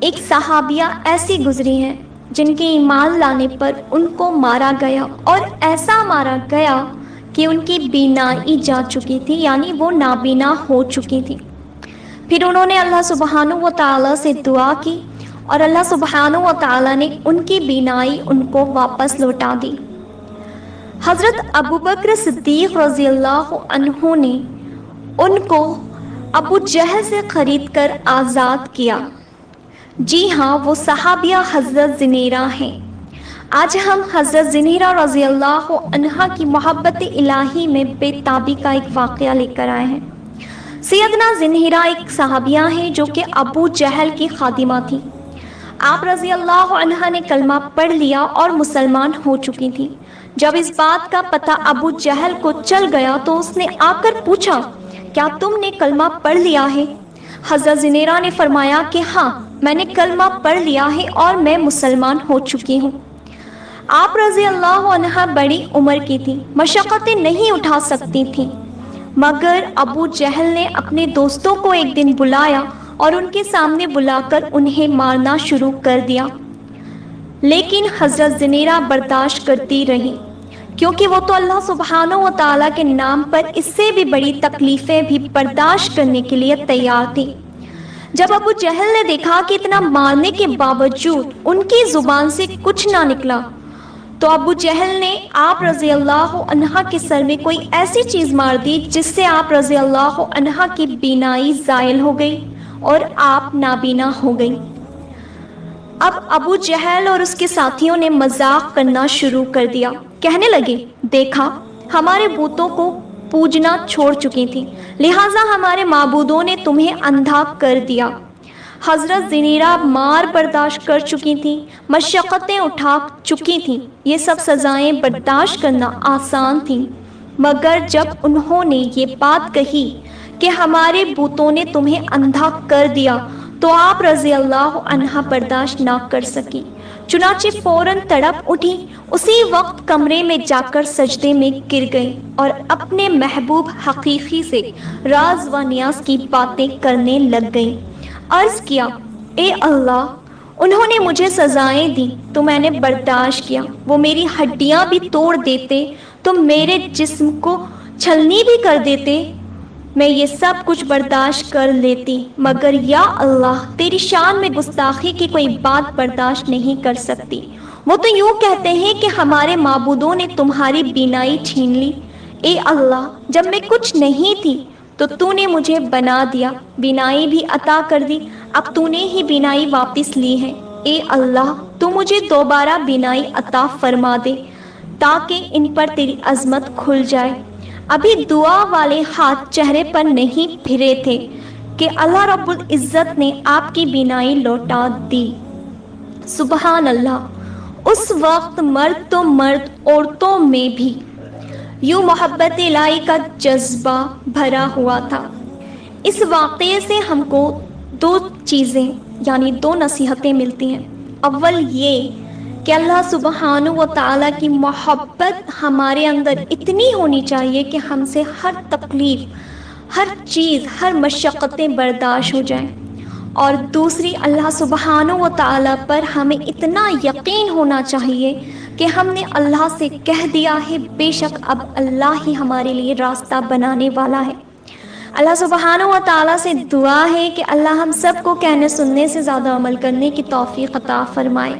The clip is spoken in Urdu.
ایک صحابیہ ایسی گزری ہیں جن کے ایمان لانے پر ان کو مارا گیا، اور ایسا مارا گیا کہ ان کی بینائی جا چکی تھی، یعنی وہ نابینا ہو چکی تھی۔ پھر انہوں نے اللہ سبحانہ و تعالیٰ سے دعا کی اور اللہ سبحانہ و تعالیٰ نے ان کی بینائی ان کو واپس لوٹا دی۔ حضرت ابوبکر صدیق رضی اللہ عنہ نے ان کو ابو جہل سے خرید کر آزاد کیا۔ جی ہاں، وہ صحابیہ حضرت زنیرہ ہیں۔ آج ہم حضرت زنیرہ رضی اللہ عنہا کی محبت الہی میں بے تابی کا ایک واقعہ لے کر آئے ہیں۔ سیدنا زنیرہ ایک صحابیہ ہیں جو کہ ابو جہل کی خادمہ تھی۔ آپ رضی اللہ عنہا نے کلمہ پڑھ لیا اور مسلمان ہو چکی تھی۔ جب اس بات کا پتہ ابو جہل کو چل گیا تو اس نے آ کر پوچھا، کیا تم نے کلمہ پڑھ لیا ہے؟ حضرت زنیرہ نے فرمایا کہ ہاں، میں نے کلمہ پڑھ لیا ہے اور میں مسلمان ہو چکی ہوں۔ آپ رضی اللہ عنہا بڑی عمر کی تھی، مشقتیں نہیں اٹھا سکتی تھیں، مگر ابو جہل نے اپنے دوستوں کو ایک دن بلایا اور ان کے سامنے بلا کر انہیں مارنا شروع کر دیا، لیکن حضرت زنیرہ برداشت کرتی رہی، کیونکہ وہ تو اللہ سبحانہ و تعالیٰ کے نام پر اس سے بھی بڑی تکلیفیں بھی برداشت کرنے کے لیے تیار تھی۔ جب ابو جہل نے دیکھا کہ اتنا مارنے کے باوجود ان کی زبان سے کچھ نہ نکلا، تو ابو جہل نے آپ رضی اللہ عنہا کے سر میں کوئی ایسی چیز مار دی جس سے آپ رضی اللہ عنہا کی بینائی زائل ہو گئی اور آپ نابینا ہو گئی۔ اب ابو جہل اور اس کے ساتھیوں نے مذاق کرنا شروع کر دیا، کہنے لگے، دیکھا، ہمارے بتوں کو پوجنا چھوڑ چکی تھی، لہٰذا ہمارے معبودوں نے تمہیں اندھا کر دیا۔ حضرت زنیرہ مار برداشت کر چکی تھیں، مشقتیں اٹھا چکی تھیں، یہ سب سزائیں برداشت کرنا آسان تھیں، مگر جب انہوں نے یہ بات کہی کہ ہمارے بتوں نے تمہیں اندھا کر دیا تو آپ رضی اللہ عنہا برداشت نہ کر سکی، چنانچہ فوراً تڑپ اٹھی، اسی وقت کمرے میں جا کر سجدے میں گر گئی اور اپنے محبوب حقیقی سے راز و نیاز کی باتیں کرنے لگ گئی۔ عرض کیا، اے اللہ، انہوں نے مجھے سزائیں دی تو میں نے برداشت کیا، وہ میری ہڈیاں بھی توڑ دیتے تو میرے جسم کو چھلنی بھی کر دیتے، میں یہ سب کچھ برداشت کر لیتی، مگر یا اللہ، تیری شان میں گستاخی کی کوئی بات برداشت نہیں کر سکتی۔ وہ تو یوں کہتے ہیں کہ ہمارے معبودوں نے تمہاری بینائی چھین لی۔ اے اللہ، جب میں کچھ نہیں تھی تو تو نے مجھے بنا دیا، بینائی بھی عطا کر دی، اب تو نے ہی بینائی واپس لی ہے۔ اے اللہ، تو مجھے دوبارہ بینائی عطا فرما دے تاکہ ان پر تیری عظمت کھل جائے۔ ابھی دعا والے ہاتھ چہرے پر نہیں پھرے تھے کہ اللہ رب العزت نے آپ کی بینائی لوٹا دی۔ سبحان اللہ! اس وقت مرد تو مرد، عورتوں میں بھی یوں محبت الہی کا جذبہ بھرا ہوا تھا۔ اس واقعے سے ہم کو دو چیزیں یعنی دو نصیحتیں ملتی ہیں۔ اول یہ کہ اللہ سبحانہ و تعالیٰ کی محبت ہمارے اندر اتنی ہونی چاہیے کہ ہم سے ہر تکلیف، ہر چیز، ہر مشقتیں برداشت ہو جائیں، اور دوسری اللہ سبحانہ و تعالیٰ پر ہمیں اتنا یقین ہونا چاہیے کہ ہم نے اللہ سے کہہ دیا ہے، بے شک اب اللہ ہی ہمارے لیے راستہ بنانے والا ہے۔ اللہ سبحانہ و تعالیٰ سے دعا ہے کہ اللہ ہم سب کو کہنے سننے سے زیادہ عمل کرنے کی توفیق عطا فرمائے۔